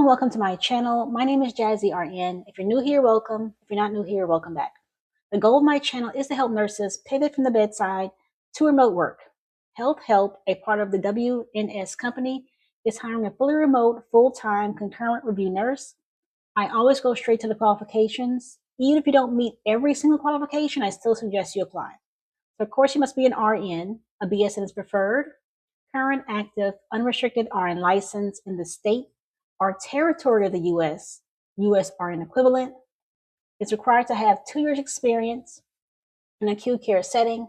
and welcome to my channel. My name is Jazzy RN. If you're new here, welcome. If you're not new here, welcome back. The goal of my channel is to help nurses pivot from the bedside to remote work. Health Help, a part of the WNS company, is hiring a fully remote, full-time concurrent review nurse. I always go straight to the qualifications. Even if you don't meet every single qualification, I still suggest you apply. So of course, you must be an RN. A BSN is preferred. Current, active, unrestricted RN license in the state or territory of the U.S. RN equivalent. It's required to have 2 years experience in acute care setting,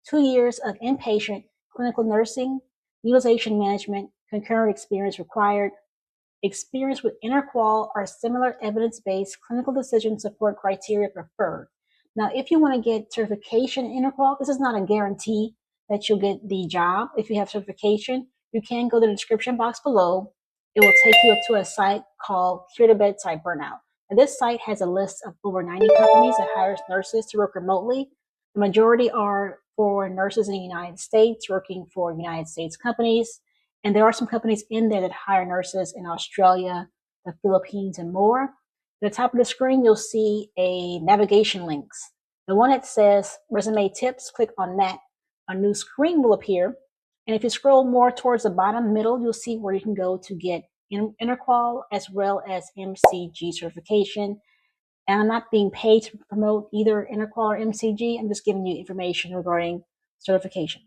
2 years of inpatient clinical nursing, utilization management, concurrent experience required, experience with interqual or similar evidence-based clinical decision support criteria preferred. Now, if you want to get certification in interqual, this is not a guarantee that you'll get the job. If you have certification, you can go to the description box below. It will take you to a site called Cure the Bedside Burnout. And this site has a list of over 90 companies that hires nurses to work remotely. The majority are for nurses in the United States, working for United States companies. And there are some companies in there that hire nurses in Australia, the Philippines, and more. At the top of the screen, you'll see a navigation links. The one that says resume tips, click on that. A new screen will appear. And if you scroll more towards the bottom middle, you'll see where you can go to get interqual as well as MCG certification. And I'm not being paid to promote either interqual or MCG. I'm just giving you information regarding certification.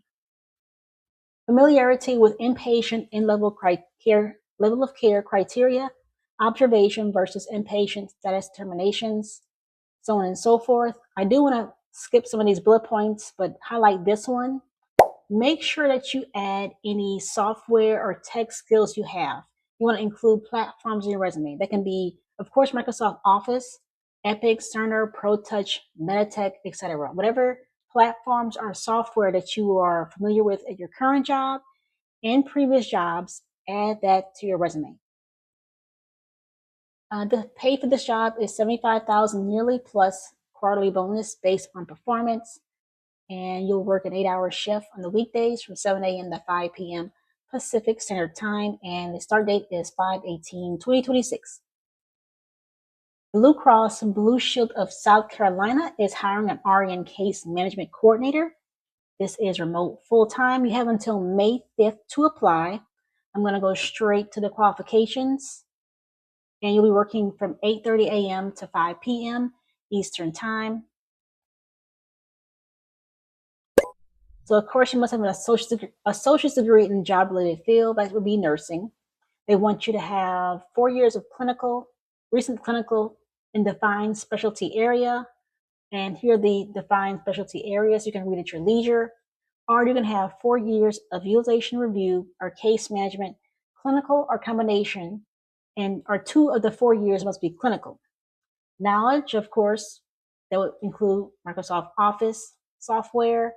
Familiarity with inpatient in level of care criteria, observation versus inpatient status determinations, so on and so forth. I do want to skip some of these bullet points, but highlight this one. Make sure that you add any software or tech skills you have. You want to include platforms in your resume. That can be, of course, Microsoft Office, Epic, Cerner, Protouch, Meditech, etc. Whatever platforms or software that you are familiar with at your current job and previous jobs, add that to your resume. The pay for this job is $75,000 yearly plus quarterly bonus based on performance. And you'll work an 8-hour shift on the weekdays from 7 a.m. to 5 p.m. Pacific Standard Time. And the start date is 5/18/2026. Blue Cross and Blue Shield of South Carolina is hiring an RN case management coordinator. This is remote full-time. You have until May 5th to apply. I'm going to go straight to the qualifications. And you'll be working from 8:30 a.m. to 5 p.m. Eastern Time. So, of course, you must have an associate's degree in job-related field. That would be nursing. They want you to have 4 years of recent clinical in defined specialty area. And here are the defined specialty areas. You can read at your leisure. Or you can have 4 years of utilization review or case management, clinical or combination, or 2 of the 4 years must be clinical. Knowledge, of course, that would include Microsoft Office software,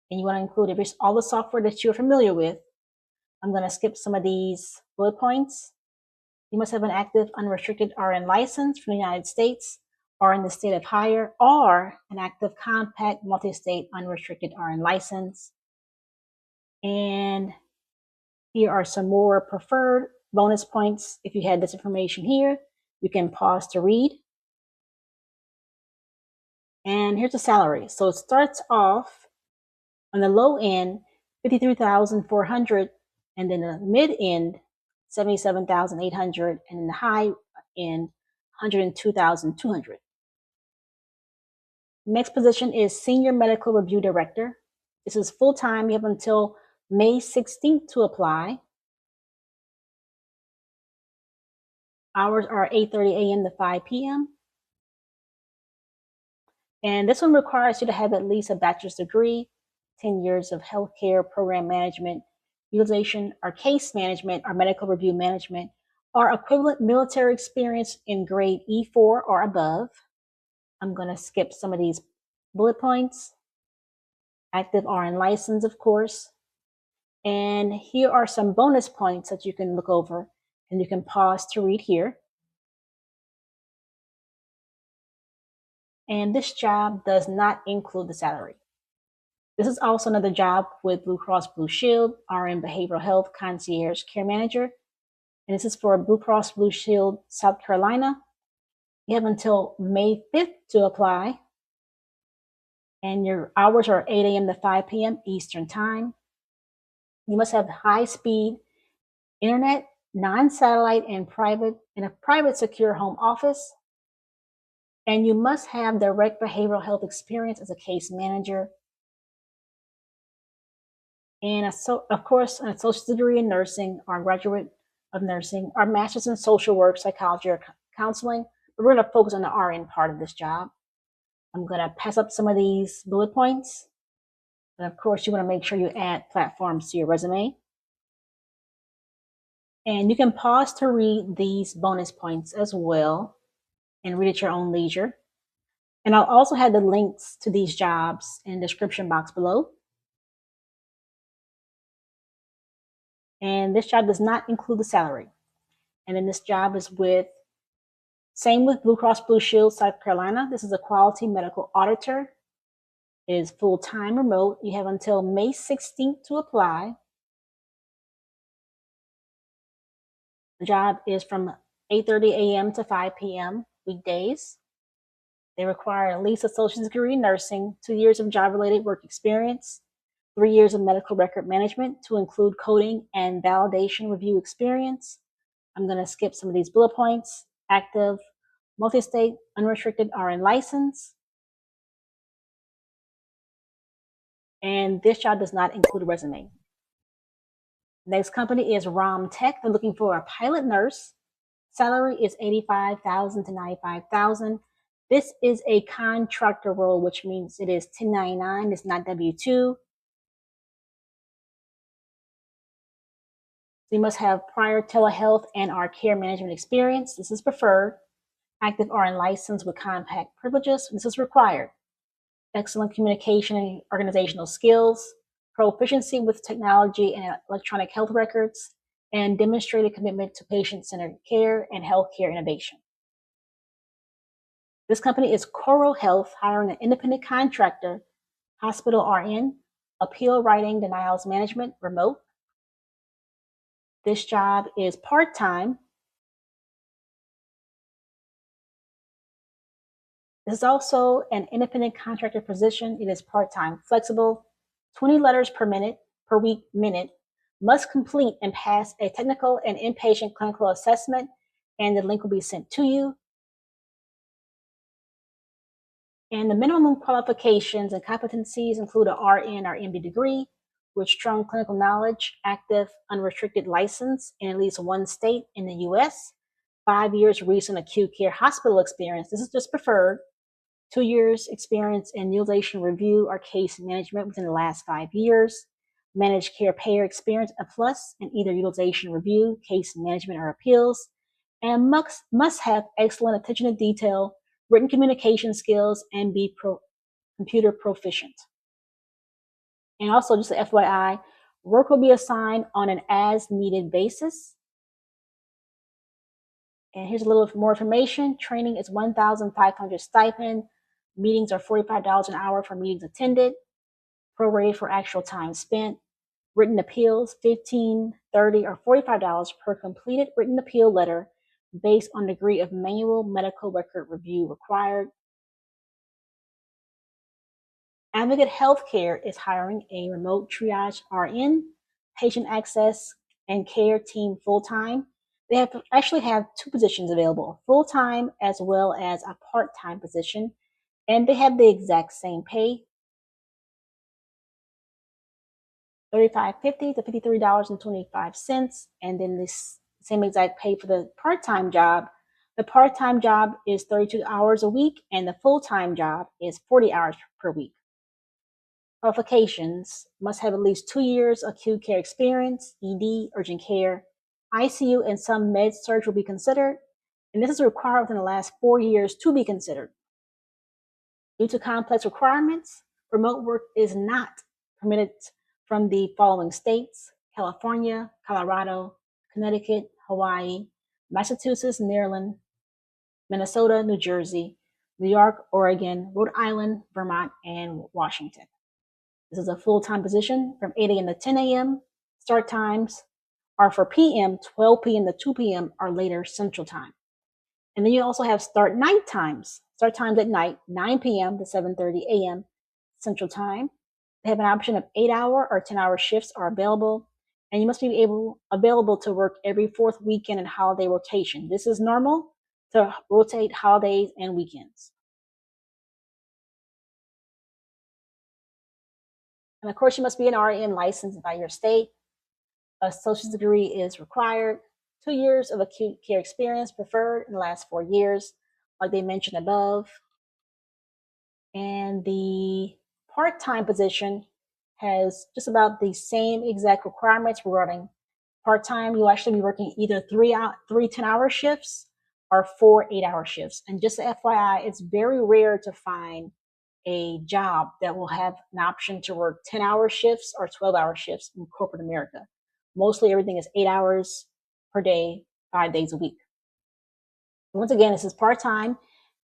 and you want to include all the software that you're familiar with. I'm going to skip some of these bullet points. You must have an active unrestricted RN license from the United States or in the state of hire, or an active compact multi-state unrestricted RN license. And here are some more preferred bonus points. If you had this information here, you can pause to read. And here's the salary. So it starts off on the low end, $53,400, and then the mid end, $77,800, and the high end, $102,200. Next position is Senior Medical Review Director. This is full-time. You have until May 16th to apply. Hours are 8:30 a.m. to 5 p.m. And this one requires you to have at least a bachelor's degree, 10 years of healthcare program management, utilization or case management or medical review management, or equivalent military experience in grade E4 or above. I'm going to skip some of these bullet points. Active RN license, of course. And here are some bonus points that you can look over, and you can pause to read here. And this job does not include the salary. This is also another job with Blue Cross Blue Shield, RN Behavioral Health Concierge Care Manager. And this is for Blue Cross Blue Shield, South Carolina. You have until May 5th to apply. And your hours are 8 a.m. to 5 p.m. Eastern Time. You must have high-speed internet, non-satellite, and a private secure home office. And you must have direct behavioral health experience as a case manager. And of course, an associate's degree in nursing or graduate of nursing or master's in social work, psychology, or counseling. But we're going to focus on the RN part of this job. I'm going to pass up some of these bullet points. And of course, you want to make sure you add platforms to your resume. And you can pause to read these bonus points as well and read at your own leisure. And I'll also have the links to these jobs in the description box below. And this job does not include the salary. And then this job is same with Blue Cross Blue Shield, South Carolina. This is a quality medical auditor. It is full-time remote. You have until May 16th to apply. The job is from 8:30 a.m. to 5 p.m. weekdays. They require at least a associate's degree in nursing, 2 years of job-related work experience, 3 years of medical record management to include coding and validation review experience. I'm going to skip some of these bullet points. Active, multi-state, unrestricted RN license. And this job does not include a resume. Next company is Tech. They're looking for a pilot nurse. Salary is $85,000 to $95,000. This is a contractor role, which means it is 1099. It's not W-2. So you must have prior telehealth and or care management experience. This is preferred. Active RN license with compact privileges. This is required. Excellent communication and organizational skills, proficiency with technology and electronic health records, and demonstrated commitment to patient-centered care and healthcare innovation. This company is Coral Health, hiring an independent contractor, hospital RN, appeal writing, denials management, remote. This job is part-time. This is also an independent contractor position. It is part-time, flexible, 20 letters per week, must complete and pass a technical and inpatient clinical assessment, and the link will be sent to you. And the minimum qualifications and competencies include an RN or MD degree with strong clinical knowledge, active unrestricted license in at least one state in the US, 5 years recent acute care hospital experience. This is just preferred. 2 years experience in utilization review or case management within the last 5 years. Managed care payor experience, a plus in either utilization review, case management, or appeals. And must have excellent attention to detail, written communication skills, and be computer proficient. And also, just an FYI, work will be assigned on an as-needed basis. And here's a little more information. Training is $1,500 stipend. Meetings are $45 an hour for meetings attended. Prorated for actual time spent. Written appeals, $15, $30, or $45 per completed written appeal letter based on degree of manual medical record review required. Advocate Healthcare is hiring a remote triage RN, patient access and care team full-time. They actually have 2 positions available, full-time as well as a part-time position, and they have the exact same pay, $35.50 to $53.25, and then this same exact pay for the part-time job. The part-time job is 32 hours a week, and the full-time job is 40 hours per week. Qualifications: must have at least 2 years acute care experience, ED, urgent care, ICU, and some med surg will be considered, and this is required within the last 4 years to be considered. Due to complex requirements, remote work is not permitted from the following states: California, Colorado, Connecticut, Hawaii, Massachusetts, Maryland, Minnesota, New Jersey, New York, Oregon, Rhode Island, Vermont, and Washington. This is a full-time position from 8 a.m. to 10 a.m. Start times are for PM, 12 p.m. to 2 p.m. or later Central Time. And then you also have start night times. Start times at night, 9 p.m. to 7:30 a.m. Central Time. They have an option of 8-hour or 10-hour shifts are available, and you must be available to work every fourth weekend and holiday rotation. This is normal to rotate holidays and weekends. And of course, you must be an RN licensed by your state. A associate's degree is required. 2 years of acute care experience preferred in the last 4 years, like they mentioned above. And the part-time position has just about the same exact requirements regarding part-time. You'll actually be working either three 10-hour shifts or 4 8-hour shifts. And just FYI, it's very rare to find a job that will have an option to work 10-hour shifts or 12-hour shifts in corporate America. Mostly everything is 8 hours per day, 5 days a week. Once again, this is part-time,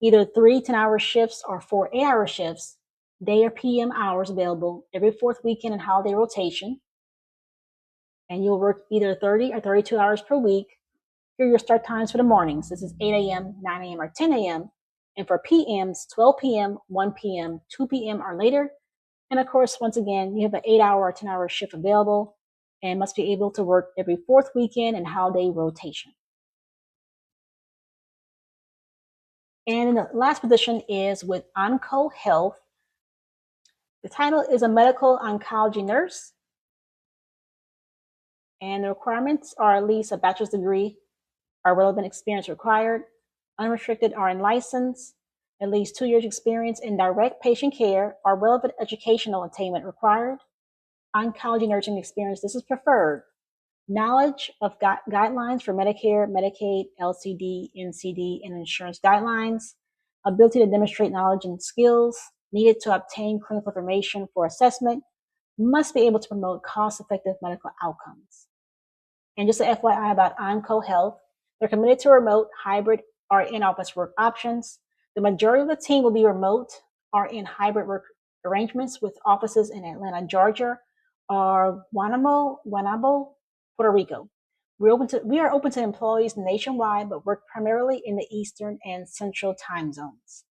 either 3 10-hour shifts or 4 8-hour shifts, day or PM hours available every fourth weekend and holiday rotation. And you'll work either 30 or 32 hours per week. Here are your start times for the mornings. This is 8 a.m., 9 a.m., or 10 a.m. And for PMs, 12 p.m., 1 p.m., 2 p.m., or later. And of course, once again, you have an 8-hour or 10-hour shift available and must be able to work every fourth weekend and holiday rotation. And the last position is with Onco Health. The title is a medical oncology nurse. And the requirements are at least a bachelor's degree or relevant experience required, unrestricted RN license, at least 2 years experience in direct patient care or relevant educational attainment required, oncology nursing experience, this is preferred, knowledge of guidelines for Medicare, Medicaid, LCD, NCD, and insurance guidelines, ability to demonstrate knowledge and skills needed to obtain clinical information for assessment, must be able to promote cost-effective medical outcomes. And just an FYI about Onco Health, they're committed to remote, hybrid, or in-office work options. The majority of the team will be remote or in hybrid work arrangements with offices in Atlanta, Georgia, or Guaynabo, Puerto Rico. We are open to employees nationwide, but work primarily in the Eastern and Central time zones.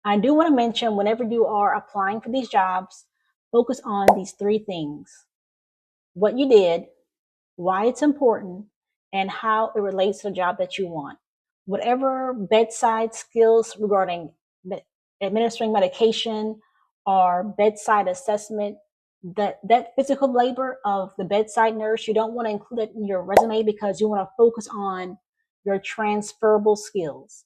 I do want to mention, whenever you are applying for these jobs, focus on these 3 things: what you did, why it's important, and how it relates to the job that you want. Whatever bedside skills regarding administering medication or bedside assessment, that physical labor of the bedside nurse, you don't want to include it in your resume because you want to focus on your transferable skills.